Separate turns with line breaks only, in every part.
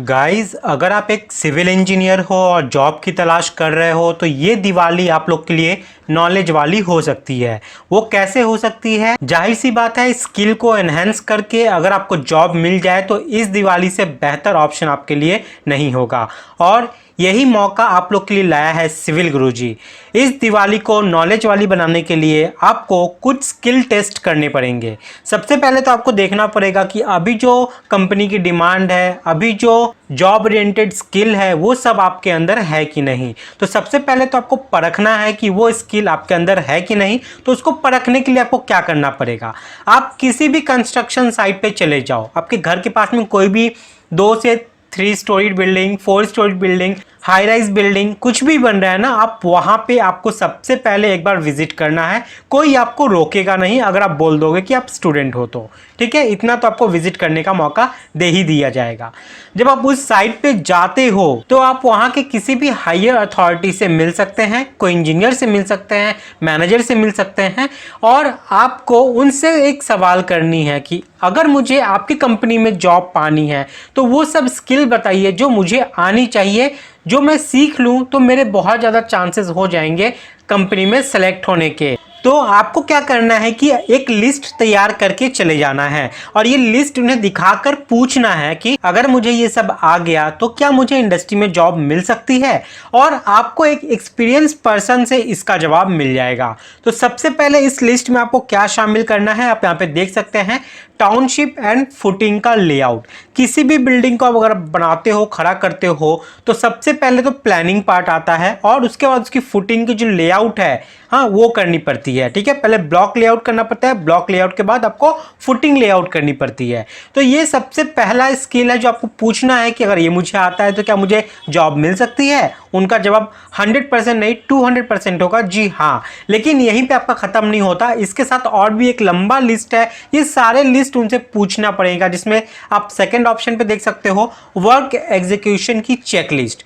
Guys, अगर आप एक सिविल इंजीनियर हो और जॉब की तलाश कर रहे हो तो ये दिवाली आप लोग के लिए नॉलेज वाली हो सकती है। वो कैसे हो सकती है? जाहिर सी बात है, स्किल को एनहेंस करके अगर आपको जॉब मिल जाए तो इस दिवाली से बेहतर ऑप्शन आपके लिए नहीं होगा। और यही मौका आप लोग के लिए लाया है सिविल गुरुजी। इस दिवाली को नॉलेज वाली बनाने के लिए आपको कुछ स्किल टेस्ट करने पड़ेंगे। सबसे पहले तो आपको देखना पड़ेगा कि अभी जो कंपनी की डिमांड है, अभी जो जॉब ओरिएंटेड स्किल है, वो सब आपके अंदर है कि नहीं। तो सबसे पहले तो आपको परखना है कि वो स्किल आपके अंदर है कि नहीं। तो उसको परखने के लिए आपको क्या करना पड़ेगा, आप किसी भी कंस्ट्रक्शन साइट पे चले जाओ। आपके घर के पास में कोई भी 2 से 3 story building, 4 story building, high rise building कुछ भी बन रहा है ना, आप वहाँ पे आपको सबसे पहले एक बार विजिट करना है। कोई आपको रोकेगा नहीं अगर आप बोल दोगे कि आप स्टूडेंट हो तो, ठीक है। इतना तो आपको विजिट करने का मौका दे ही दिया जाएगा। जब आप उस साइट पे जाते हो तो आप वहाँ के किसी भी हायर अथॉरिटी से मिल सकते हैं, कोई इंजीनियर से मिल सकते हैं, मैनेजर से मिल सकते हैं, और आपको उनसे एक सवाल करनी है कि अगर मुझे आपकी कंपनी में जॉब पानी है तो वो सब स्किल बताइए जो मुझे आनी चाहिए, जो मैं सीख लूं तो मेरे बहुत ज़्यादा चांसेस हो जाएंगे कंपनी में सेलेक्ट होने के। तो आपको क्या करना है कि एक लिस्ट तैयार करके चले जाना है और ये लिस्ट उन्हें दिखाकर पूछना है कि अगर मुझे ये सब आ गया तो क्या मुझे इंडस्ट्री में जॉब मिल सकती है। और आपको एक एक्सपीरियंस पर्सन से इसका जवाब मिल जाएगा। तो सबसे पहले इस लिस्ट में आपको क्या शामिल करना है, आप यहाँ पे देख सकते हैं, टाउनशिप एंड फुटिंग का लेआउट। किसी भी बिल्डिंग को आप अगर बनाते हो, खड़ा करते हो, तो सबसे पहले तो प्लानिंग पार्ट आता है और उसके बाद उसकी फुटिंग की जो लेआउट है, हाँ, वो करनी पड़ती है, ठीक है। पहले ब्लॉक लेआउट करना पड़ता है, ब्लॉक लेआउट के बाद आपको फुटिंग लेआउट करनी पड़ती है। तो ये सबसे पहला स्किल है जो आपको पूछना है कि अगर ये मुझे आता है तो क्या मुझे जॉब मिल सकती है। उनका जवाब 100% नहीं, 200% होगा, जी हाँ। लेकिन यहीं पे आपका खत्म नहीं होता, इसके साथ और भी एक लंबा लिस्ट है। ये सारे लिस्ट उनसे पूछना पड़ेगा, जिसमें आप सेकंड ऑप्शन पे देख सकते हो वर्क एग्जीक्यूशन की चेकलिस्ट।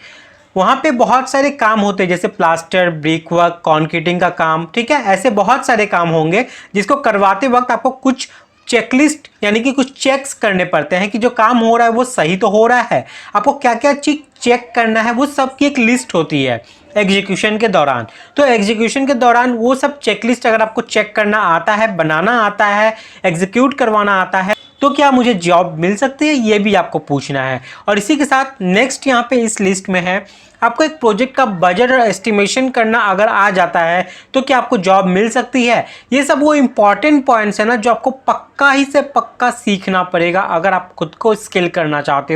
वहाँ पे बहुत सारे काम होते हैं, जैसे प्लास्टर, ब्रिक वर्क, कॉन्क्रीटिंग का काम, ठीक है। ऐसे बहुत सारे काम होंगे जिसको करवाते वक्त आपको कुछ चेकलिस्ट यानी कि कुछ चेक्स करने पड़ते हैं कि जो काम हो रहा है वो सही तो हो रहा है। आपको क्या क्या चीज चेक करना है वो सब की एक लिस्ट होती है एग्जीक्यूशन के दौरान। तो एग्जीक्यूशन के दौरान वो सब चेकलिस्ट अगर आपको चेक करना आता है, बनाना आता है, एग्जीक्यूट करवाना आता है, तो क्या मुझे जॉब मिल सकती है, ये भी आपको पूछना है। और इसी के साथ नेक्स्ट यहाँ पे इस लिस्ट में है, आपको एक प्रोजेक्ट का बजट और एस्टिमेशन करना अगर आ जाता है तो क्या आपको जॉब मिल सकती है। ये सब वो इंपॉर्टेंट पॉइंट्स है ना जो आपको पक्का ही से पक्का सीखना पड़ेगा अगर आप खुद को स्केल करना चाहते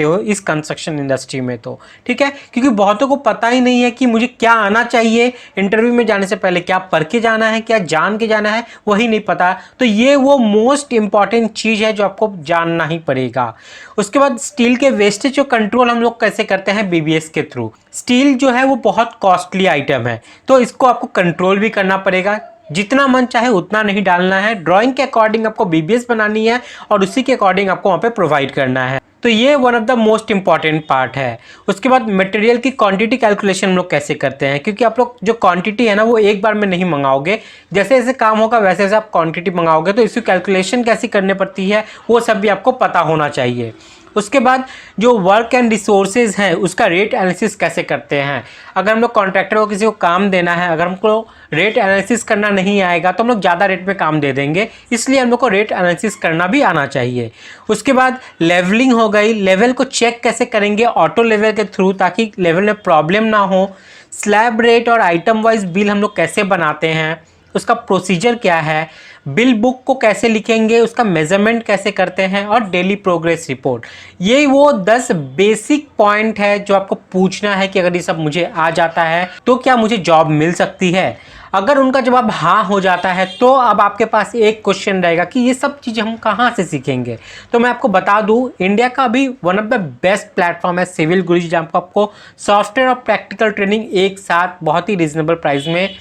हो इस कंस्ट्रक्शन इंडस्ट्री में, तो ठीक है। क्योंकि बहुतों को पता ही नहीं है कि मुझे क्या आना चाहिए, इंटरव्यू में जाने से पहले क्या पढ़ के जाना है, क्या जान के जाना है, वही नहीं पता। तो ये वो मोस्ट इंपॉर्टेंट चीज़ है जो आपको जानना ही पड़ेगा। उसके बाद स्टील के वेस्टेज को कंट्रोल हम लोग कैसे करते हैं, बीबीएस के थ्रू। स्टील जो है वो बहुत कॉस्टली आइटम है, तो इसको आपको कंट्रोल भी करना पड़ेगा। जितना मन चाहे उतना नहीं डालना है, ड्राइंग के अकॉर्डिंग आपको बीबीएस बनानी है और उसी के अकॉर्डिंग आपको वहाँ पे प्रोवाइड करना है। तो ये one of the most important part है। उसके बाद मटेरियल की क्वांटिटी कैलकुलेशन हम लोग कैसे करते हैं, क्योंकि आप लोग जो क्वांटिटी है ना वो एक बार में नहीं मंगाओगे, जैसे जैसे काम होगा वैसे वैसे आप क्वांटिटी मंगाओगे। तो इसकी कैलकुलेशन कैसे करनी पड़ती है वो सब भी आपको पता होना चाहिए। उसके बाद जो वर्क एंड रिसोर्सेज हैं उसका रेट एनालिसिस कैसे करते हैं। अगर हम लोग कॉन्ट्रैक्टर को किसी को काम देना है, अगर हमको रेट एनालिसिस करना नहीं आएगा तो हम लोग ज़्यादा रेट में काम दे देंगे, इसलिए हम लोग को रेट एनालिसिस करना भी आना चाहिए। उसके बाद लेवलिंग हो गई, लेवल को चेक कैसे करेंगे ऑटो लेवल के थ्रू ताकि लेवल में प्रॉब्लम ना हो। स्लैब रेट और आइटम वाइज बिल हम लोग कैसे बनाते हैं, उसका प्रोसीजर क्या है, बिल बुक को कैसे लिखेंगे, उसका मेजरमेंट कैसे करते हैं, और डेली प्रोग्रेस रिपोर्ट। ये वो 10 बेसिक पॉइंट है जो आपको पूछना है कि अगर ये सब मुझे आ जाता है तो क्या मुझे जॉब मिल सकती है। अगर उनका जवाब हाँ हो जाता है तो अब आपके पास एक क्वेश्चन रहेगा कि ये सब चीज़ें हम कहाँ से सीखेंगे। तो मैं आपको बता दूँ, इंडिया का अभी one of the best platform है सिविल गुरुजी, जहाँ आपको सॉफ्टवेयर और प्रैक्टिकल ट्रेनिंग एक साथ बहुत ही रीजनेबल प्राइस में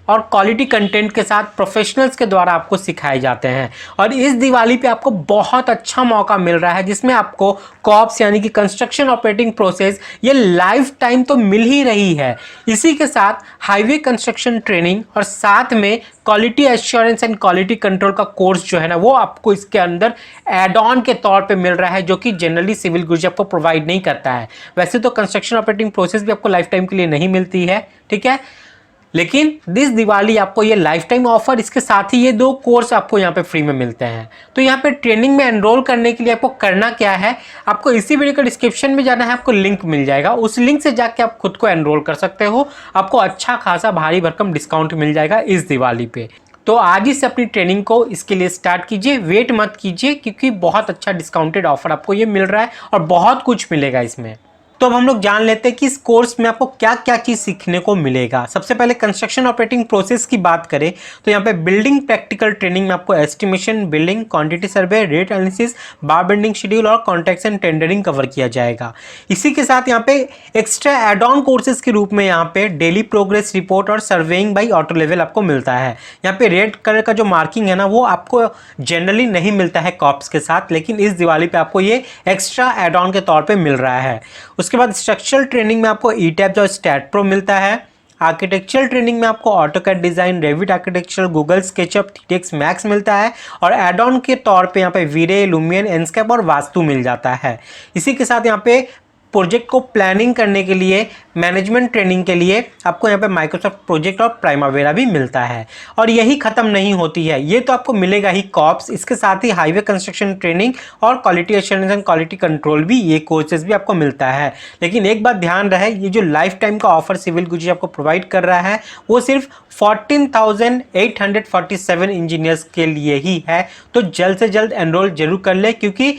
और क्वालिटी कंटेंट के साथ प्रोफेशनल्स के द्वारा आपको सिखाए जाते हैं। और इस दिवाली पे आपको बहुत अच्छा मौका मिल रहा है जिसमें आपको कॉप्स यानी कि कंस्ट्रक्शन ऑपरेटिंग प्रोसेस ये लाइफ टाइम तो मिल ही रही है, इसी के साथ हाईवे कंस्ट्रक्शन ट्रेनिंग और साथ में quality assurance and quality control का कोर्स जो है ना वो आपको इसके अंदर एड ऑन के तौर पे मिल रहा है, जो कि जनरली सिविल गुरुजी आपको प्रोवाइड नहीं करता है। वैसे तो कंस्ट्रक्शन ऑपरेटिंग प्रोसेस भी आपको लाइफ टाइम के लिए नहीं मिलती है, ठीक है, लेकिन दिस दिवाली आपको ये लाइफ टाइम ऑफर, इसके साथ ही ये 2 कोर्स आपको यहाँ पे फ्री में मिलते हैं। तो यहाँ पे ट्रेनिंग में एनरोल करने के लिए आपको करना क्या है, आपको इसी वीडियो के डिस्क्रिप्शन में जाना है, आपको लिंक मिल जाएगा, उस लिंक से जाके आप खुद को एनरोल कर सकते हो। आपको अच्छा खासा भारी भरकम डिस्काउंट मिल जाएगा इस दिवाली पे। तो आज ही से अपनी ट्रेनिंग को इसके लिए स्टार्ट कीजिए, वेट मत कीजिए, क्योंकि बहुत अच्छा डिस्काउंटेड ऑफर आपको ये मिल रहा है और बहुत कुछ मिलेगा इसमें। तो अब हम लोग जान लेते हैं कि इस कोर्स में आपको क्या क्या चीज़ सीखने को मिलेगा। सबसे पहले कंस्ट्रक्शन ऑपरेटिंग प्रोसेस की बात करें तो यहाँ पे बिल्डिंग प्रैक्टिकल ट्रेनिंग में आपको estimation, building, quantity survey, rate analysis, बार बेंडिंग शेड्यूल और कॉन्ट्रैक्ट्स एंड टेंडरिंग कवर किया जाएगा। इसी के साथ यहाँ पे एक्स्ट्रा एड ऑन कोर्सेज के रूप में यहाँ पे डेली प्रोग्रेस रिपोर्ट और सर्वेइंग बाई ऑटो लेवल आपको मिलता है। यहाँ पे रेड कलर का जो मार्किंग है ना वो आपको जनरली नहीं मिलता है कॉप्स के साथ, लेकिन इस दिवाली पे आपको ये एक्स्ट्रा एड ऑन के तौर पे मिल रहा है। उसके बाद स्ट्रक्चरल ट्रेनिंग में आपको ईटैब्स और स्टैट प्रो मिलता है। आर्किटेक्चरल ट्रेनिंग में आपको AutoCAD design, Revit architecture, Google SketchUp, थीटेक्स मैक्स मिलता है और एड ऑन के तौर पे यहाँ पे वीरे, लुमियन, एनस्केप और वास्तु मिल जाता है। इसी के साथ यहाँ पे प्रोजेक्ट को प्लानिंग करने के लिए, मैनेजमेंट ट्रेनिंग के लिए आपको यहाँ पे माइक्रोसॉफ्ट प्रोजेक्ट और प्राइमावेरा भी मिलता है। और यही खत्म नहीं होती है, ये तो आपको मिलेगा ही कॉप्स, इसके साथ ही हाईवे कंस्ट्रक्शन ट्रेनिंग और quality assurance and quality control भी, ये कोर्सेज भी आपको मिलता है। लेकिन एक बात ध्यान रहे, ये जो लाइफ टाइम का ऑफर सिविल गुरुजी आपको प्रोवाइड कर रहा है वो सिर्फ 14,847 इंजीनियर्स के लिए ही है। तो जल्द से जल्द एनरोल जरूर कर ले, क्योंकि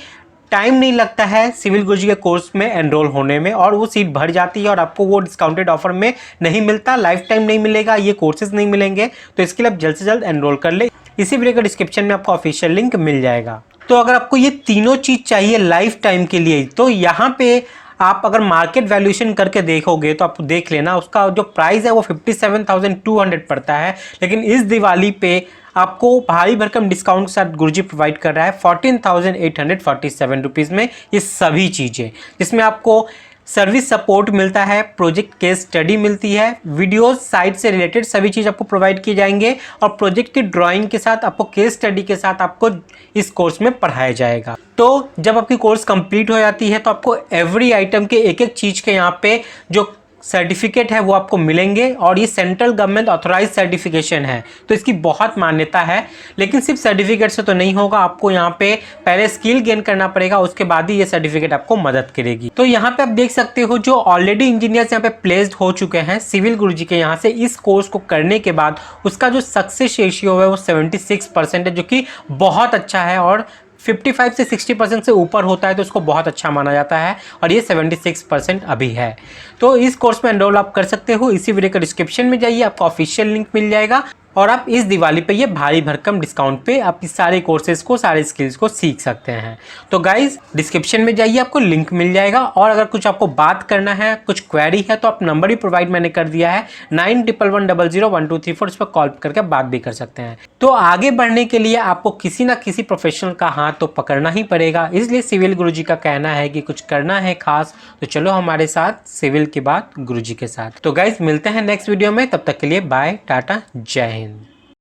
टाइम नहीं लगता है सिविल गुरुजी के कोर्स में एनरोल होने में और वो सीट भर जाती है और आपको वो डिस्काउंटेड ऑफर में नहीं मिलता, लाइफ टाइम नहीं मिलेगा, ये कोर्सेज नहीं मिलेंगे। तो इसके लिए आप जल्द से जल्द एनरोल कर ले। इसी वीडियो के डिस्क्रिप्शन में आपको ऑफिशियल लिंक मिल जाएगा। तो अगर आपको ये तीनों चीज़ चाहिए लाइफ टाइम के लिए, तो यहाँ पे आप अगर मार्केट वैल्यूएशन करके देखोगे तो आप देख लेना, उसका जो प्राइस है वो 57,200 पड़ता है। लेकिन इस दिवाली पे आपको भारी भरकम डिस्काउंट के साथ गुरुजी प्रोवाइड कर रहा है 14,847 रुपीज़ में ये सभी चीज़ें, जिसमें आपको सर्विस सपोर्ट मिलता है, प्रोजेक्ट केस स्टडी मिलती है, वीडियोस, साइट से रिलेटेड सभी चीज़ आपको प्रोवाइड किए जाएंगे और प्रोजेक्ट की ड्राइंग के साथ आपको केस स्टडी के साथ आपको इस कोर्स में पढ़ाया जाएगा। तो जब आपकी कोर्स कंप्लीट हो जाती है तो आपको एवरी आइटम के एक एक चीज़ के यहाँ पे जो सर्टिफिकेट है वो आपको मिलेंगे और ये सेंट्रल गवर्नमेंट ऑथोराइज सर्टिफिकेशन है, तो इसकी बहुत मान्यता है। लेकिन सिर्फ सर्टिफिकेट से तो नहीं होगा, आपको यहाँ पे पहले स्किल गेन करना पड़ेगा, उसके बाद ही ये सर्टिफिकेट आपको मदद करेगी। तो यहाँ पे आप देख सकते हो जो ऑलरेडी इंजीनियर्स यहाँ पे प्लेस्ड हो चुके हैं सिविल गुरुजी के यहाँ से इस कोर्स को करने के बाद, उसका जो सक्सेस रेशियो है वो 76% है, जो कि बहुत अच्छा है और 55 से 60% से ऊपर होता है तो उसको बहुत अच्छा माना जाता है और ये 76% अभी है। तो इस कोर्स में एनरोल आप कर सकते हो। इसी वीडियो के डिस्क्रिप्शन में जाइए, आपको ऑफिशियल लिंक मिल जाएगा और आप इस दिवाली पे ये भारी भरकम डिस्काउंट पे आप इस सारे कोर्सेज को, सारे स्किल्स को सीख सकते हैं। तो गाइज डिस्क्रिप्शन में जाइए, आपको लिंक मिल जाएगा। और अगर कुछ आपको बात करना है, कुछ क्वेरी है, तो आप नंबर ही प्रोवाइड मैंने कर दिया है 9111001234, इस पर कॉल करके बात भी कर सकते हैं। तो आगे बढ़ने के लिए आपको किसी ना किसी प्रोफेशनल का हाथ तो पकड़ना ही पड़ेगा, इसलिए सिविल गुरुजी का कहना है कि कुछ करना है खास तो चलो हमारे साथ सिविल की बात गुरुजी के साथ। तो गाइज मिलते हैं नेक्स्ट वीडियो में, तब तक के लिए बाय, टाटा, जय हिंद।